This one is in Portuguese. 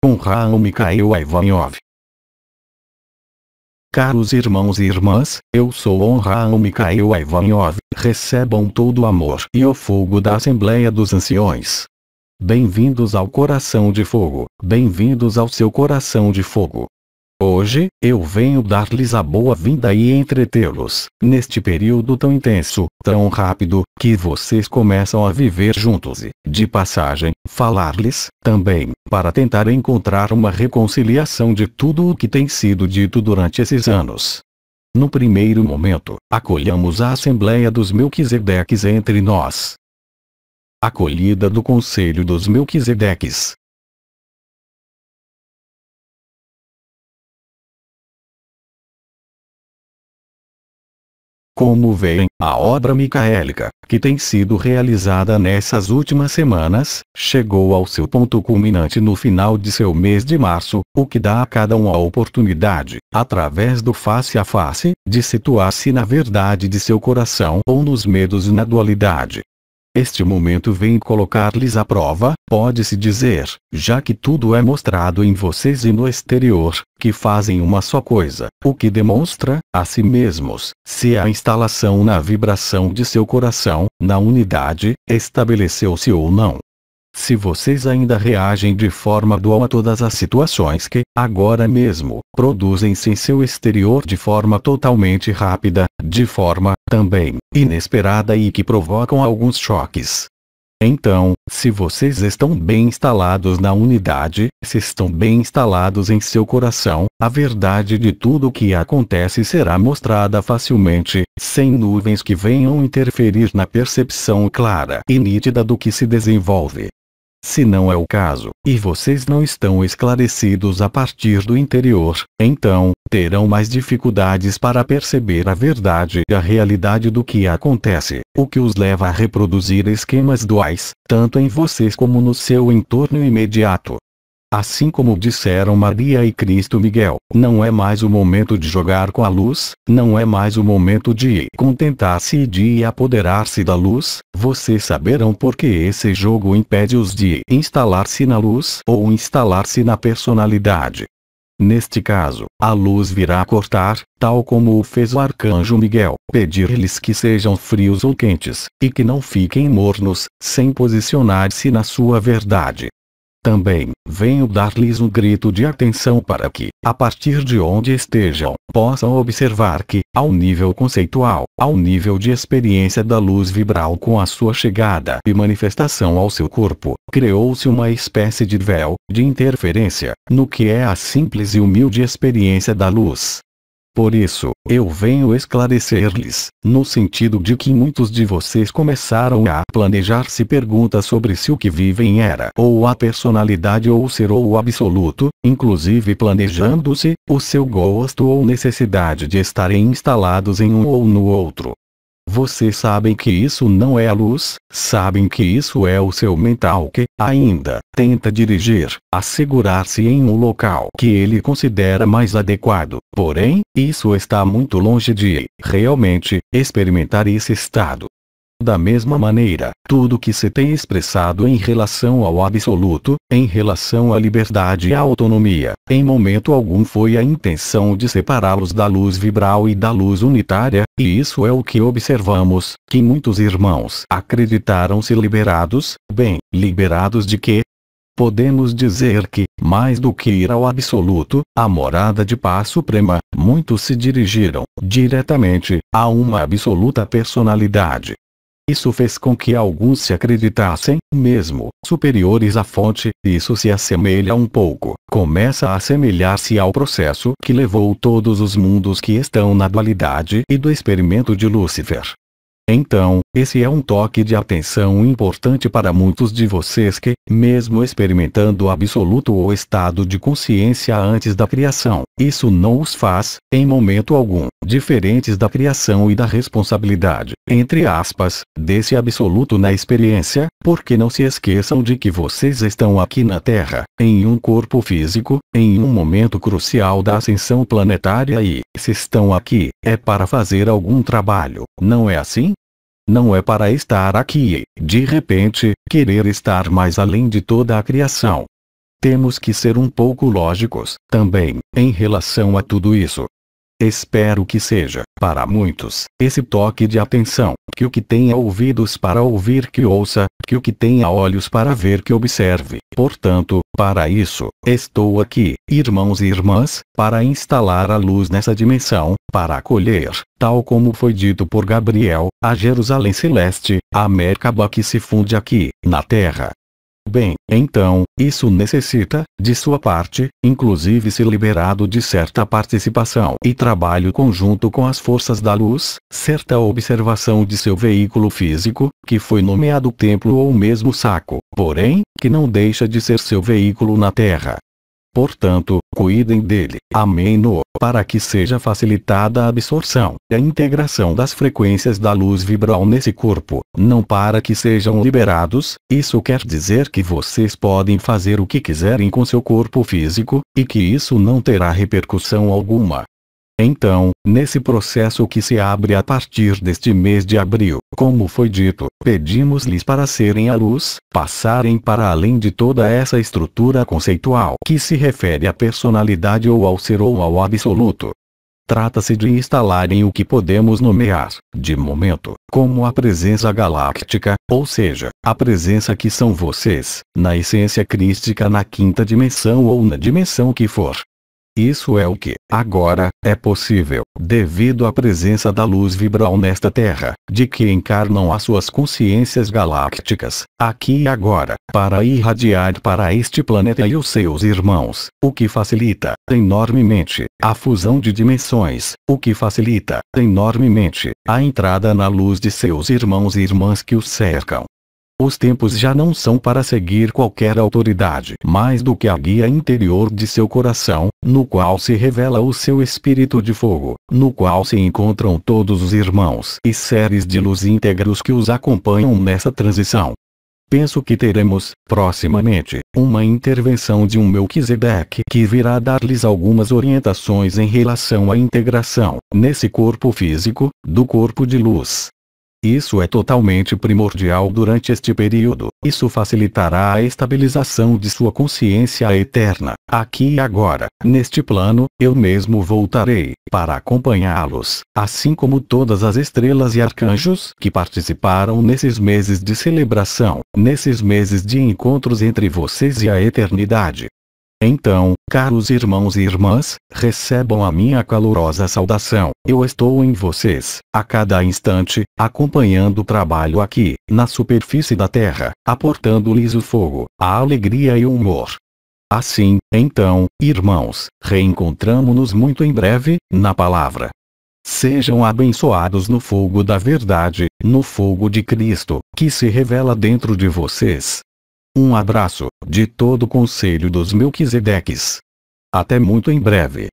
com Raul Mikhail Ivanov. Caros irmãos e irmãs, eu sou Raul Mikhail Ivanov, recebam todo o amor e o fogo da Assembleia dos Anciões. Bem-vindos ao Coração de Fogo, bem-vindos ao seu Coração de Fogo. Hoje, eu venho dar-lhes a boa-vinda e entretê-los, neste período tão intenso, tão rápido, que vocês começam a viver juntos e, de passagem, falar-lhes, também, para tentar encontrar uma reconciliação de tudo o que tem sido dito durante esses anos. No primeiro momento, acolhamos a Assembleia dos Melquisedeques entre nós. Acolhida do Conselho dos Melquisedeques. Como veem, a obra micaélica, que tem sido realizada nessas últimas semanas, chegou ao seu ponto culminante no final de seu mês de março, o que dá a cada um a oportunidade, através do face a face, de situar-se na verdade de seu coração ou nos medos e na dualidade. Este momento vem colocar-lhes à prova, pode-se dizer, já que tudo é mostrado em vocês e no exterior, que fazem uma só coisa, o que demonstra, a si mesmos, se a instalação na vibração de seu coração, na unidade, estabeleceu-se ou não. Se vocês ainda reagem de forma dual a todas as situações que, agora mesmo, produzem-se em seu exterior de forma totalmente rápida, de forma, também, inesperada e que provocam alguns choques. Então, se vocês estão bem instalados na unidade, se estão bem instalados em seu coração, a verdade de tudo o que acontece será mostrada facilmente, sem nuvens que venham interferir na percepção clara e nítida do que se desenvolve. Se não é o caso, e vocês não estão esclarecidos a partir do interior, então, terão mais dificuldades para perceber a verdade e a realidade do que acontece, o que os leva a reproduzir esquemas duais, tanto em vocês como no seu entorno imediato. Assim como disseram Maria e Cristo Miguel, não é mais o momento de jogar com a luz, não é mais o momento de contentar-se e de apoderar-se da luz, vocês saberão por que esse jogo impede-os de instalar-se na luz ou instalar-se na personalidade. Neste caso, a luz virá cortar, tal como o fez o arcanjo Miguel, pedir-lhes que sejam frios ou quentes, e que não fiquem mornos, sem posicionar-se na sua verdade. Também, venho dar-lhes um grito de atenção para que, a partir de onde estejam, possam observar que, ao nível conceitual, ao nível de experiência da luz vibral com a sua chegada e manifestação ao seu corpo, criou-se uma espécie de véu, de interferência, no que é a simples e humilde experiência da luz. Por isso, eu venho esclarecer-lhes, no sentido de que muitos de vocês começaram a planejar-se perguntas sobre se o que vivem era ou a personalidade ou o ser ou o absoluto, inclusive planejando-se, o seu gosto ou necessidade de estarem instalados em um ou no outro. Vocês sabem que isso não é a luz, sabem que isso é o seu mental que, ainda, tenta dirigir, assegurar-se em um local que ele considera mais adequado, porém, isso está muito longe de, realmente, experimentar esse estado. Da mesma maneira, tudo que se tem expressado em relação ao absoluto, em relação à liberdade e à autonomia, em momento algum foi a intenção de separá-los da luz vibral e da luz unitária, e isso é o que observamos, que muitos irmãos acreditaram-se liberados, bem, liberados de quê? Podemos dizer que, mais do que ir ao absoluto, a morada de paz suprema, muitos se dirigiram, diretamente, a uma absoluta personalidade. Isso fez com que alguns se acreditassem, mesmo, superiores à fonte, isso se assemelha um pouco, começa a assemelhar-se ao processo que levou todos os mundos que estão na dualidade e do experimento de Lúcifer. Então, esse é um toque de atenção importante para muitos de vocês que, mesmo experimentando o absoluto ou estado de consciência antes da criação, isso não os faz, em momento algum, diferentes da criação e da responsabilidade, entre aspas, desse absoluto na experiência, porque não se esqueçam de que vocês estão aqui na Terra, em um corpo físico, em um momento crucial da ascensão planetária e, se estão aqui, é para fazer algum trabalho, não é assim? Não é para estar aqui e, de repente, querer estar mais além de toda a criação. Temos que ser um pouco lógicos, também, em relação a tudo isso. Espero que seja, para muitos, esse toque de atenção, que o que tenha ouvidos para ouvir que ouça, que o que tenha olhos para ver que observe. Portanto, para isso, estou aqui, irmãos e irmãs, para instalar a luz nessa dimensão, para acolher, tal como foi dito por Gabriel, a Jerusalém Celeste, a Merkabah que se funde aqui, na Terra. Bem, então, isso necessita, de sua parte, inclusive ser liberado de certa participação e trabalho conjunto com as forças da luz, certa observação de seu veículo físico, que foi nomeado templo ou mesmo saco, porém, que não deixa de ser seu veículo na Terra. Portanto, cuidem dele, amém-no, para que seja facilitada a absorção e a integração das frequências da luz vibral nesse corpo, não para que sejam liberados. Isso quer dizer que vocês podem fazer o que quiserem com seu corpo físico, e que isso não terá repercussão alguma. Então, nesse processo que se abre a partir deste mês de abril, como foi dito, pedimos-lhes para serem a luz, passarem para além de toda essa estrutura conceitual que se refere à personalidade ou ao ser ou ao absoluto. Trata-se de instalarem o que podemos nomear, de momento, como a presença galáctica, ou seja, a presença que são vocês, na essência crística na quinta dimensão ou na dimensão que for. Isso é o que, agora, é possível, devido à presença da luz vibral nesta Terra, de que encarnam as suas consciências galácticas, aqui e agora, para irradiar para este planeta e os seus irmãos, o que facilita, enormemente, a fusão de dimensões, o que facilita, enormemente, a entrada na luz de seus irmãos e irmãs que os cercam. Os tempos já não são para seguir qualquer autoridade mais do que a guia interior de seu coração, no qual se revela o seu espírito de fogo, no qual se encontram todos os irmãos e seres de luz íntegros que os acompanham nessa transição. Penso que teremos, proximamente, uma intervenção de um Melquisedeque que virá dar-lhes algumas orientações em relação à integração, nesse corpo físico, do corpo de luz. Isso é totalmente primordial durante este período. Isso facilitará a estabilização de sua consciência eterna. Aqui e agora, neste plano, eu mesmo voltarei, para acompanhá-los, assim como todas as estrelas e arcanjos que participaram nesses meses de celebração, nesses meses de encontros entre vocês e a eternidade. Então, caros irmãos e irmãs, recebam a minha calorosa saudação. Eu estou em vocês, a cada instante, acompanhando o trabalho aqui, na superfície da Terra, aportando-lhes o fogo, a alegria e o humor. Assim, então, irmãos, reencontramo-nos muito em breve, na palavra. Sejam abençoados no fogo da verdade, no fogo de Cristo, que se revela dentro de vocês. Um abraço, de todo o Conselho dos Melquisedeques. Até muito em breve.